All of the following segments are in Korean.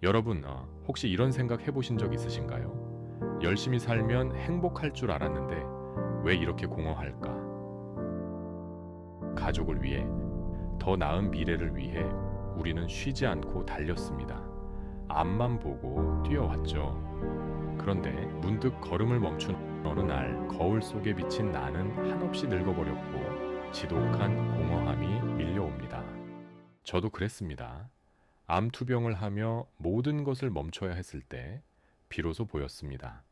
여러분, 혹시 이런 생각 해보신 적 있으신가요? 열심히 살면 행복할 줄 알았는데 왜 이렇게 공허할까? 가족을 위해, 더 나은 미래를 위해 우리는 쉬지 않고 달렸습니다. 앞만 보고 뛰어왔죠. 그런데 문득 걸음을 멈춘 어느 날 거울 속에 비친 나는 한없이 늙어버렸고 지독한 공허함이 밀려옵니다. 저도 그랬습니다. 암투병을 하며 모든 것을 멈춰야 했을 때 비로소 보였습니다.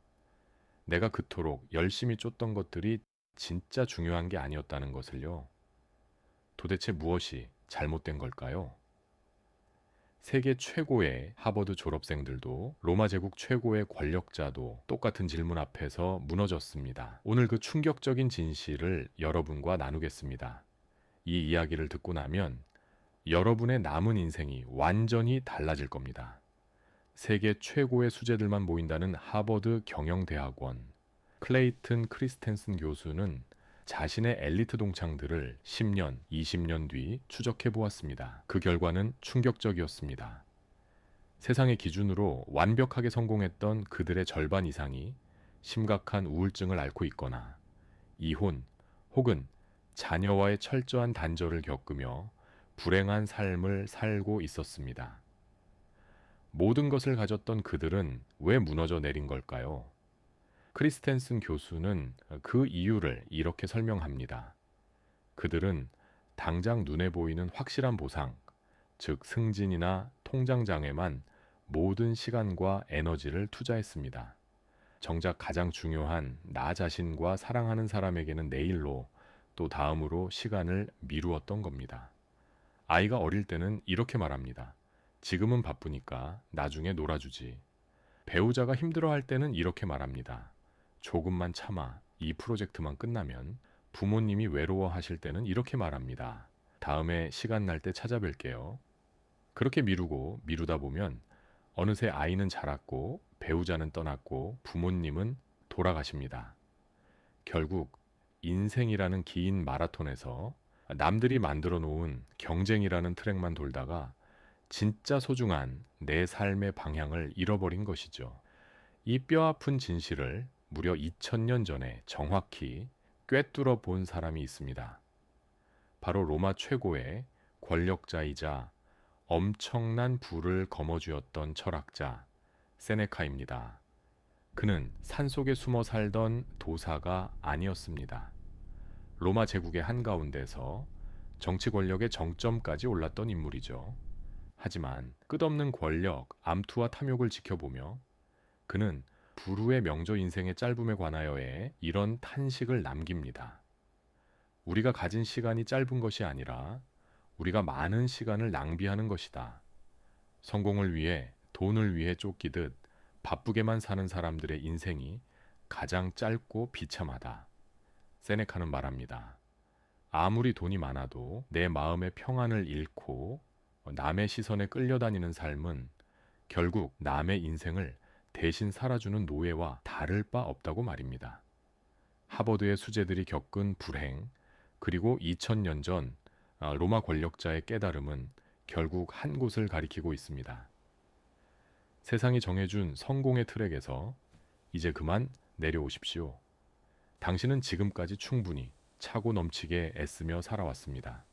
내가 그토록 열심히 쫓던 것들이 진짜 중요한 게 아니었다는 것을요. 도대체 무엇이 잘못된 걸까요? 세계 최고의 하버드 졸업생들도 로마 제국 최고의 권력자도 똑같은 질문 앞에서 무너졌습니다. 오늘 그 충격적인 진실을 여러분과 나누겠습니다. 이 이야기를 듣고 나면 여러분의 남은 인생이 완전히 달라질 겁니다. 세계 최고의 수재들만 모인다는 하버드 경영대학원 클레이튼 크리스텐슨 교수는 자신의 엘리트 동창들을 10년, 20년 뒤 추적해 보았습니다. 그 결과는 충격적이었습니다. 세상의 기준으로 완벽하게 성공했던 그들의 절반 이상이 심각한 우울증을 앓고 있거나 이혼 혹은 자녀와의 철저한 단절을 겪으며 불행한 삶을 살고 있었습니다. 모든 것을 가졌던 그들은 왜 무너져 내린 걸까요? 크리스텐슨 교수는 그 이유를 이렇게 설명합니다. 그들은 당장 눈에 보이는 확실한 보상, 즉 승진이나 통장장에만 모든 시간과 에너지를 투자했습니다. 정작 가장 중요한 나 자신과 사랑하는 사람에게는 내일로 또 다음으로 시간을 미루었던 겁니다. 아이가 어릴 때는 이렇게 말합니다. 지금은 바쁘니까 나중에 놀아주지. 배우자가 힘들어할 때는 이렇게 말합니다. 조금만 참아. 이 프로젝트만 끝나면. 부모님이 외로워하실 때는 이렇게 말합니다. 다음에 시간 날 때 찾아뵐게요. 그렇게 미루고 미루다 보면 어느새 아이는 자랐고 배우자는 떠났고 부모님은 돌아가십니다. 결국 인생이라는 긴 마라톤에서 남들이 만들어 놓은 경쟁이라는 트랙만 돌다가 진짜 소중한 내 삶의 방향을 잃어버린 것이죠. 이 뼈아픈 진실을 무려 2000년 전에 정확히 꿰뚫어 본 사람이 있습니다. 바로 로마 최고의 권력자이자 엄청난 부를 거머쥐었던 철학자 세네카입니다. 그는 산속에 숨어 살던 도사가 아니었습니다. 로마 제국의 한가운데서 정치 권력의 정점까지 올랐던 인물이죠. 하지만 끝없는 권력, 암투와 탐욕을 지켜보며 그는 불후의 명조 인생의 짧음에 관하여의 이런 탄식을 남깁니다. 우리가 가진 시간이 짧은 것이 아니라 우리가 많은 시간을 낭비하는 것이다. 성공을 위해, 돈을 위해 쫓기듯 바쁘게만 사는 사람들의 인생이 가장 짧고 비참하다. 세네카는 말합니다. 아무리 돈이 많아도 내 마음의 평안을 잃고 남의 시선에 끌려다니는 삶은 결국 남의 인생을 대신 살아주는 노예와 다를 바 없다고 말입니다. 하버드의 수재들이 겪은 불행, 그리고 2000년 전 로마 권력자의 깨달음은 결국 한 곳을 가리키고 있습니다. 세상이 정해준 성공의 트랙에서 이제 그만 내려오십시오. 당신은 지금까지 충분히 차고 넘치게 애쓰며 살아왔습니다.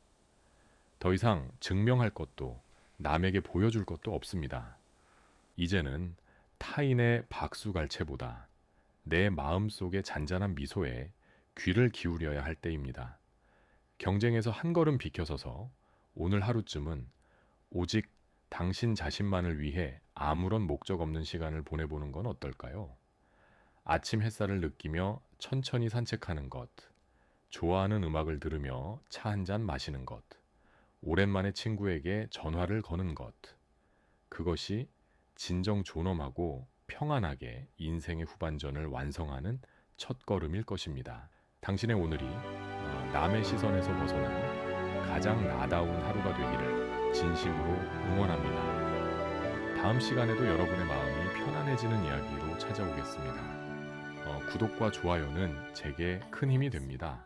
더 이상 증명할 것도 남에게 보여줄 것도 없습니다. 이제는 타인의 박수갈채보다 내 마음속의 잔잔한 미소에 귀를 기울여야 할 때입니다. 경쟁에서 한 걸음 비켜서서 오늘 하루쯤은 오직 당신 자신만을 위해 아무런 목적 없는 시간을 보내보는 건 어떨까요? 아침 햇살을 느끼며 천천히 산책하는 것, 좋아하는 음악을 들으며 차 한 잔 마시는 것, 오랜만에 친구에게 전화를 거는 것, 그것이 진정 존엄하고 평안하게 인생의 후반전을 완성하는 첫걸음일 것입니다. 당신의 오늘이 남의 시선에서 벗어난 가장 나다운 하루가 되기를 진심으로 응원합니다. 다음 시간에도 여러분의 마음이 편안해지는 이야기로 찾아오겠습니다. 구독과 좋아요는 제게 큰 힘이 됩니다.